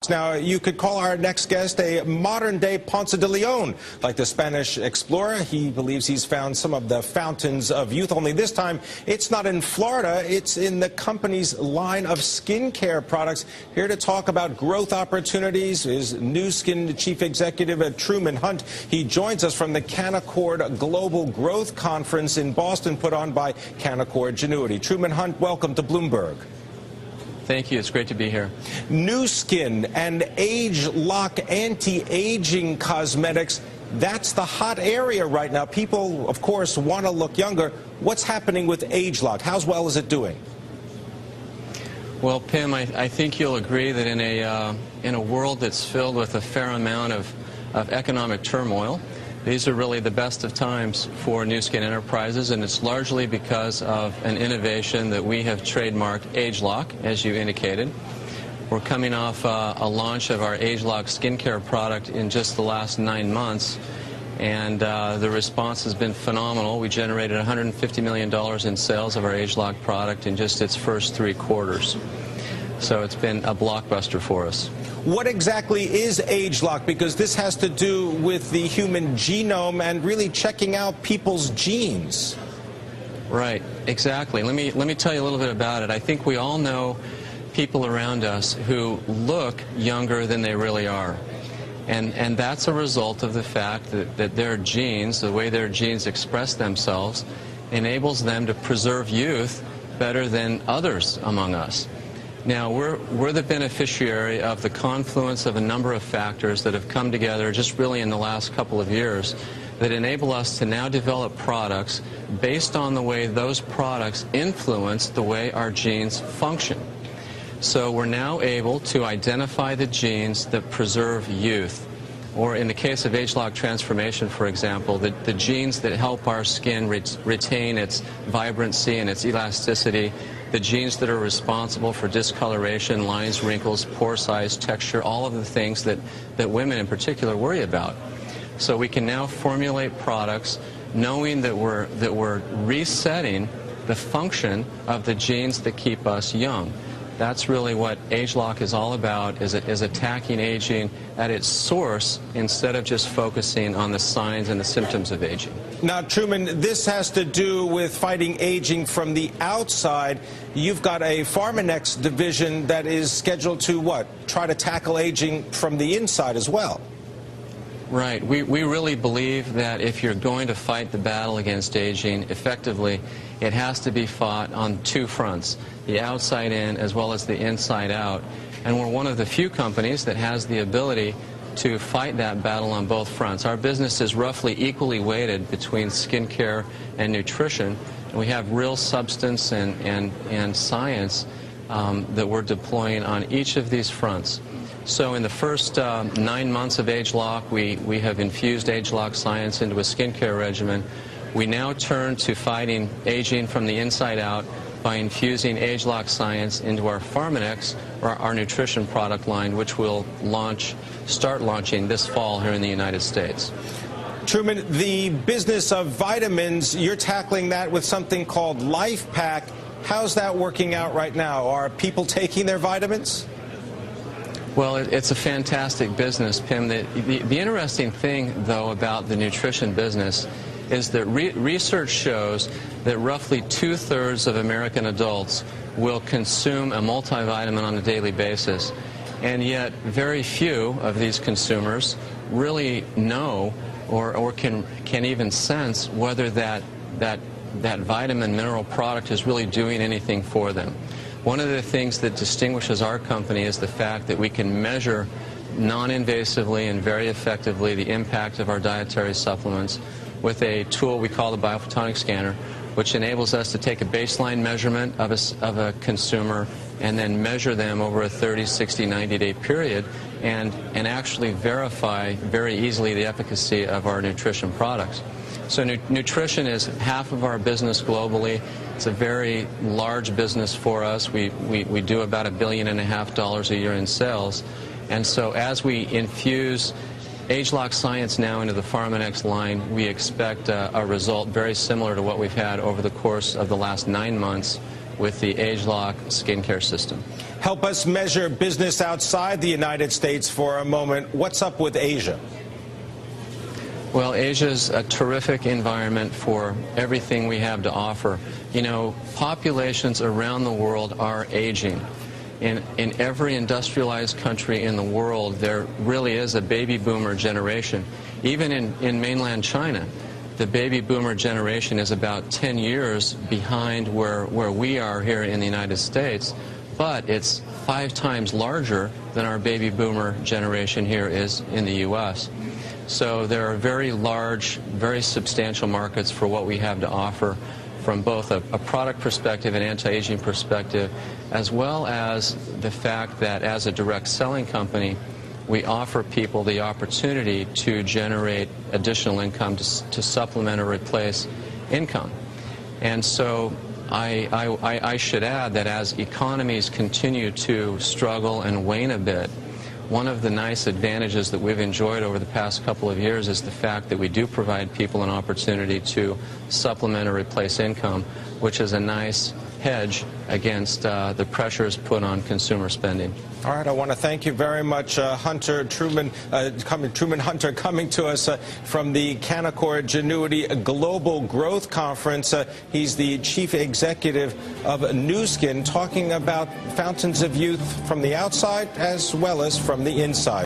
Now, you could call our next guest a modern-day Ponce de Leon. Like the Spanish explorer, he believes he's found some of the fountains of youth, only this time it's not in Florida, it's in the company's line of skincare products. Here to talk about growth opportunities is Nu Skin Chief Executive Truman Hunt. He joins us from the Canaccord Global Growth Conference in Boston, put on by Canaccord Genuity. Truman Hunt, welcome to Bloomberg. Thank you. It's great to be here. Nu Skin and Age Lock anti-aging cosmetics, that's the hot area right now. People, of course, want to look younger. What's happening with Age Lock? How well is it doing? Well, Pim, I think you'll agree that in a world that's filled with a fair amount of economic turmoil, these are really the best of times for Nu Skin Enterprises, and it's largely because of an innovation that we have trademarked, Age Lock, as you indicated. We're coming off a launch of our Age Lock skincare product in just the last 9 months, and the response has been phenomenal. We generated $150 million in sales of our Age Lock product in just its first 3 quarters. So it's been a blockbuster for us. What exactly is Age Lock? Because this has to do with the human genome and really checking out people's genes. Right, exactly. Let me tell you a little bit about it. I think we all know people around us who look younger than they really are. And that's a result of the fact that their genes, the way their genes express themselves, enables them to preserve youth better than others among us. Now, we're the beneficiary of the confluence of a number of factors that have come together just really in the last couple of years that enable us to now develop products based on the way those products influence the way our genes function. So we're now able to identify the genes that preserve youth. Or in the case of Age Lock transformation, for example, the genes that help our skin retain its vibrancy and its elasticity, the genes that are responsible for discoloration, lines, wrinkles, pore size, texture, all of the things that women in particular worry about. So we can now formulate products knowing that we're resetting the function of the genes that keep us young. That's really what Age Lock is all about, is attacking aging at its source instead of just focusing on the signs and the symptoms of aging. Now, Truman, this has to do with fighting aging from the outside. You've got a Pharmanex division that is scheduled to, what, try to tackle aging from the inside as well. Right. We really believe that if you're going to fight the battle against aging effectively, it has to be fought on 2 fronts, the outside in as well as the inside out. And we're one of the few companies that has the ability to fight that battle on both fronts. Our business is roughly equally weighted between skincare and nutrition. And we have real substance and science that we're deploying on each of these fronts. So in the first 9 months of Age Lock, we have infused Age Lock science into a skincare regimen. We now turn to fighting aging from the inside out by infusing Age Lock science into our Pharmanex, or our nutrition product line, which we'll start launching this fall here in the United States. Truman, the business of vitamins, you're tackling that with something called Life Pack. How's that working out right now? Are people taking their vitamins? Well, it's a fantastic business, Pim. The interesting thing, though, about the nutrition business is that research shows that roughly 2/3 of American adults will consume a multivitamin on a daily basis. And yet very few of these consumers really know or can even sense whether that vitamin mineral product is really doing anything for them. One of the things that distinguishes our company is the fact that we can measure non-invasively and very effectively the impact of our dietary supplements with a tool we call the biophotonic scanner, which enables us to take a baseline measurement of a consumer and then measure them over a 30, 60, 90-day period and actually verify very easily the efficacy of our nutrition products. So nutrition is half of our business globally. It's a very large business for us. We do about $1.5 billion a year in sales. And so as we infuse Age Lock science now into the Pharmanex line, we expect a result very similar to what we've had over the course of the last 9 months with the Age Lock skincare system. help us measure business outside the United States for a moment. What's up with Asia? Well, Asia's a terrific environment for everything we have to offer. You know, populations around the world are aging. In every industrialized country in the world, there really is a baby boomer generation. Even in mainland China, the baby boomer generation is about 10 years behind where we are here in the United States, but it's 5 times larger than our baby boomer generation here is in the U.S. So there are very large, very substantial markets for what we have to offer from both a product perspective and anti-aging perspective, as well as the fact that as a direct selling company, we offer people the opportunity to generate additional income to supplement or replace income. And so I should add that as economies continue to struggle and wane a bit, one of the nice advantages that we've enjoyed over the past couple of years is the fact that we do provide people an opportunity to supplement or replace income, which is a nice hedge against the pressures put on consumer spending. All right, I want to thank you very much, Truman Hunter, coming to us from the Canaccord Genuity Global Growth Conference. He's the chief executive of Nu Skin, talking about fountains of youth from the outside as well as from the inside.